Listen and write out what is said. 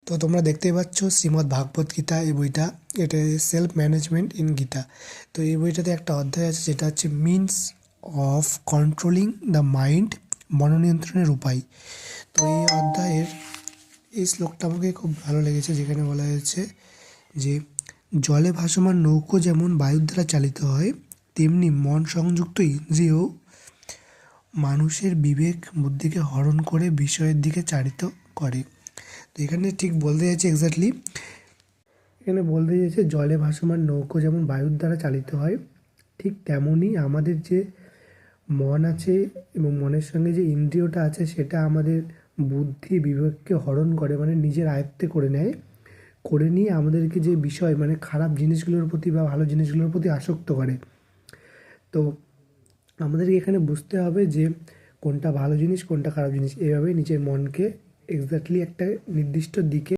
তো তোমরা দেখতেই পাচ্ছ শ্রীমদ্ ভাগবত গীতা এই বইটা, এটা সেলফ ম্যানেজমেন্ট ইন গীতা। তো এই বইটাতে একটা অধ্যায় আছে যেটা হচ্ছে means of controlling the mind, মনোনিয়ন্ত্রণের উপায়। তো এই অধ্যায়ের এই শ্লোকটা আমাকে খুব ভালো লেগেছে, যেখানে বলা হয়েছে যে জলে ভাসমান নৌকো যেমন বায়ুর দ্বারা চালিত হয়, তেমনি মন সংযুক্ত ইন্দ্রিয় মানুষের বিবেক বুদ্ধিকে হরণ করে বিষয়ের দিকে চালিত করে। তো এখানে ঠিক বলতে চাইছে এক্স্যাক্টলি, এখানে বলতে চাইছে জলে ভাসমান নৌকো যেমন বায়ুর দ্বারা চালিত হয়, ঠিক তেমনই আমাদের যে মন আছে এবং মনের সঙ্গে যে ইন্দ্রিয়টা আছে সেটা আমাদের বুদ্ধি বিবেককে হরণ করে, মানে নিজের আয়ত্তে করে নেয়, করে নিয়ে আমাদেরকে যে বিষয় মানে খারাপ জিনিসগুলোর প্রতি বা ভালো জিনিসগুলোর প্রতি আসক্ত করে। তো আমাদেরকে এখানে বুঝতে হবে যে কোনটা ভালো জিনিস কোনটা খারাপ জিনিস, এভাবে নিজের মনকে এক্স্যাক্টলি একটা নির্দিষ্ট দিকে